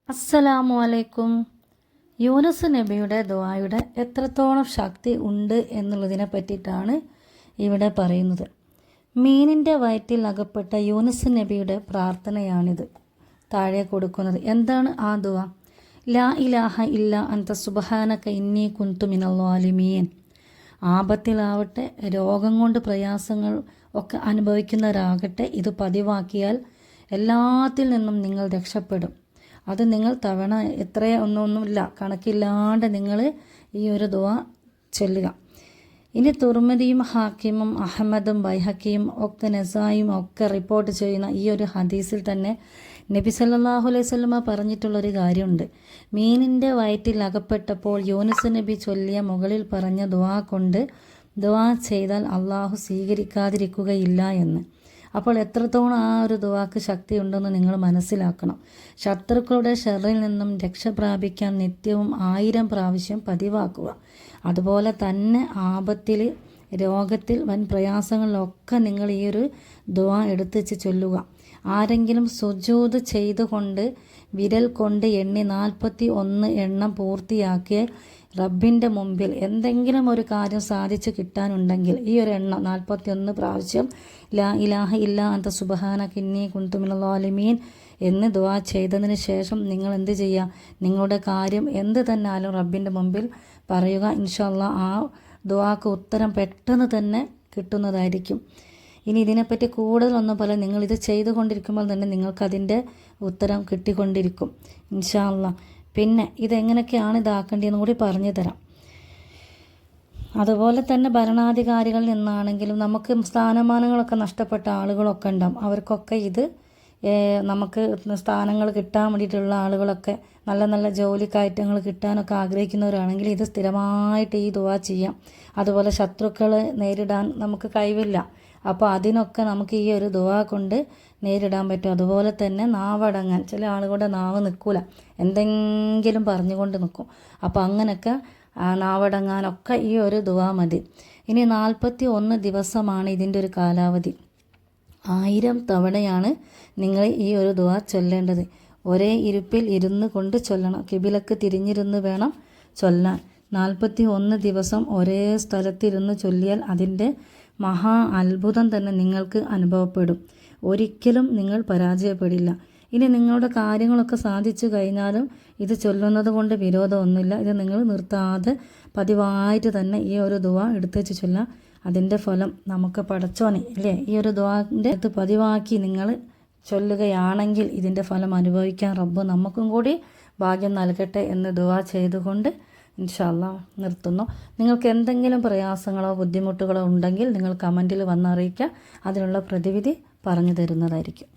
അസ്സലാമു അലൈക്കും. യൂനുസ് നബിയുടെ ദുആയുടെ എത്രത്തോളം ശക്തി ഉണ്ട് എന്നുള്ളതിനെ പറ്റിയിട്ടാണ് ഇവിടെ പറയുന്നത്. മീനിൻ്റെ വയറ്റിൽ അകപ്പെട്ട യൂനുസ് നബിയുടെ പ്രാർത്ഥനയാണിത് താഴെ കൊടുക്കുന്നത്. എന്താണ് ആ ദുആ? ലാ ഇലാഹ ഇല്ല അൻത സുബ്ഹാനക ഇന്നി കുന്തു മിനൽ ളാലിമീൻ. ആപത്തിലാവട്ടെ, രോഗം കൊണ്ട് പ്രയാസങ്ങൾ ഒക്കെ അനുഭവിക്കുന്നവരാകട്ടെ, ഇത് പതിവാക്കിയാൽ എല്ലാത്തിൽ നിന്നും നിങ്ങൾ രക്ഷപ്പെടും. അത് നിങ്ങൾ തവണ ഒന്നുമില്ല, കണക്കില്ലാണ്ട് നിങ്ങൾ ഈ ഒരു ദുആ ചൊല്ലുക. ഇനി തുർമിദിയും ഹാക്കിമും അഹമ്മദും ബൈഹക്കിയും ഒക്കെ നസായും ഒക്കെ റിപ്പോർട്ട് ചെയ്യുന്ന ഈ ഒരു ഹദീസിൽ തന്നെ നബി സല്ലല്ലാഹു അലൈഹി വസല്ലമ പറഞ്ഞിട്ടുള്ളൊരു കാര്യമുണ്ട്. മീനിൻ്റെ വയറ്റിൽ അകപ്പെട്ടപ്പോൾ യൂനുസ് നബി ചൊല്ലിയ മുകളിൽ പറഞ്ഞ ദുആ കൊണ്ട് ദുആ ചെയ്താൽ അള്ളാഹു സ്വീകരിക്കാതിരിക്കുകയില്ല എന്ന്. അപ്പോൾ എത്രത്തോളം ആ ഒരു ദുആക്ക് ശക്തി ഉണ്ടെന്ന് നിങ്ങൾ മനസ്സിലാക്കണം. ശത്രുക്കളുടെ ഷർറിൽ നിന്നും രക്ഷ പ്രാപിക്കാൻ നിത്യവും 1000 പ്രാവശ്യം പതിവാക്കുക. അതുപോലെ തന്നെ ആപത്തിൽ, രോഗത്തിൽ, വൻ പ്രയാസങ്ങളിലൊക്കെ നിങ്ങൾ ഈ ഒരു ദുആ എടുത്തുവെച്ച് ചൊല്ലുക. ആരെങ്കിലും സുജൂദ് ചെയ്തുകൊണ്ട് വിരൽ കൊണ്ട് എണ്ണി 41 എണ്ണം പൂർത്തിയാക്കിയ റബ്ബിൻ്റെ മുമ്പിൽ എന്തെങ്കിലും ഒരു കാര്യം സാധിച്ചു കിട്ടാനുണ്ടെങ്കിൽ ഈ ഒരു എണ്ണം 41 പ്രാവശ്യം ലാ ഇലാഹ ഇല്ലാ അൻത സുബ്ഹാനക ഇന്നി കുന്തു മിനൽ ളാലിമീൻ എന്ന് ദുആ ചെയ്തതിന് ശേഷം നിങ്ങൾ എന്ത് ചെയ്യുക? നിങ്ങളുടെ കാര്യം എന്ത് തന്നെ ആയാലും റബ്ബിൻ്റെ മുമ്പിൽ പറയുക. ഇൻഷാ അല്ലാഹ് ആ ദുആക്ക് ഉത്തരം പെട്ടെന്ന് തന്നെ കിട്ടുന്നതായിരിക്കും. ഇനി ഇതിനെപ്പറ്റി കൂടുതലൊന്നും പോലെ നിങ്ങളിത് ചെയ്തുകൊണ്ടിരിക്കുമ്പോൾ തന്നെ നിങ്ങൾക്കതിൻ്റെ ഉത്തരം കിട്ടിക്കൊണ്ടിരിക്കും ഇൻഷാ അല്ലാഹ്. പിന്നെ ഇതെങ്ങനെയൊക്കെയാണ് ഇതാക്കേണ്ടതെന്ന് കൂടി പറഞ്ഞു തരാം. അതുപോലെ തന്നെ ഭരണാധികാരികളിൽ നിന്നാണെങ്കിലും നമുക്ക് സ്ഥാനമാനങ്ങളൊക്കെ നഷ്ടപ്പെട്ട ആളുകളൊക്കെ ഉണ്ടാവും. അവർക്കൊക്കെ ഇത് നമുക്ക് സ്ഥാനങ്ങൾ കിട്ടാൻ വേണ്ടിയിട്ടുള്ള ആളുകളൊക്കെ നല്ല നല്ല ജോലി കയറ്റങ്ങൾ കിട്ടാനൊക്കെ ആഗ്രഹിക്കുന്നവരാണെങ്കിൽ ഇത് സ്ഥിരമായിട്ട് ഈ ദുആ ചെയ്യാം. അതുപോലെ ശത്രുക്കൾ നേരിടാൻ നമുക്ക് കഴിവില്ല, അപ്പോൾ അതിനൊക്കെ നമുക്ക് ഈ ഒരു ദുആ കൊണ്ട് നേരിടാൻ പറ്റും. അതുപോലെ തന്നെ നാവടങ്ങാൻ, ചില ആളുകളുടെ നാവ് നിൽക്കില്ല, എന്തെങ്കിലും പറഞ്ഞുകൊണ്ട് നിൽക്കും. അപ്പോൾ അങ്ങനെയൊക്കെ നാവടങ്ങാനൊക്കെ ഈ ഒരു ദുആ മതി. ഇനി 41 ദിവസമാണ് ഇതിൻ്റെ ഒരു കാലാവധി. 1000 തവണയാണ് നിങ്ങൾ ഈ ഒരു ദുആ ചൊല്ലേണ്ടത്. ഒരേ ഇരുപ്പിൽ ഇരുന്ന് കൊണ്ട് ചൊല്ലണം. കിബിലക്ക് തിരിഞ്ഞിരുന്ന് വേണം ചൊല്ലാൻ. 41 ദിവസം ഒരേ സ്ഥലത്തിരുന്ന് ചൊല്ലിയാൽ അതിൻ്റെ മഹാ അത്ഭുതം തന്നെ നിങ്ങൾക്ക് അനുഭവപ്പെടും. ഒരിക്കലും നിങ്ങൾ പരാജയപ്പെടില്ല. ഇനി നിങ്ങളുടെ കാര്യങ്ങളൊക്കെ സാധിച്ചു കഴിഞ്ഞാലും ഇത് ചൊല്ലുന്നത് കൊണ്ട് വിരോധമൊന്നുമില്ല. ഇത് നിങ്ങൾ നിർത്താതെ പതിവായിട്ട് തന്നെ ഈ ഒരു ദുആ എടുത്തുവെച്ച് ചൊല്ലാം. അതിൻ്റെ ഫലം നമുക്ക് പടച്ചോനെ അല്ലേ, ഈ ഒരു ദുആൻ്റെ ഇത് പതിവാക്കി നിങ്ങൾ ചൊല്ലുകയാണെങ്കിൽ ഇതിൻ്റെ ഫലം അനുഭവിക്കാൻ റബ്ബ് നമുക്കും കൂടി ഭാഗ്യം നൽകട്ടെ എന്ന് ദുആ ചെയ്തുകൊണ്ട് ഇൻഷാ അല്ലാഹ് നിർത്തുന്നു. നിങ്ങൾക്ക് എന്തെങ്കിലും പ്രയാസങ്ങളോ ബുദ്ധിമുട്ടുകളോ ഉണ്ടെങ്കിൽ നിങ്ങൾ കമൻറ്റിൽ വന്നറിയിക്കുക. അതിനുള്ള പ്രതിവിധി പറഞ്ഞു തരുന്നതായിരിക്കും.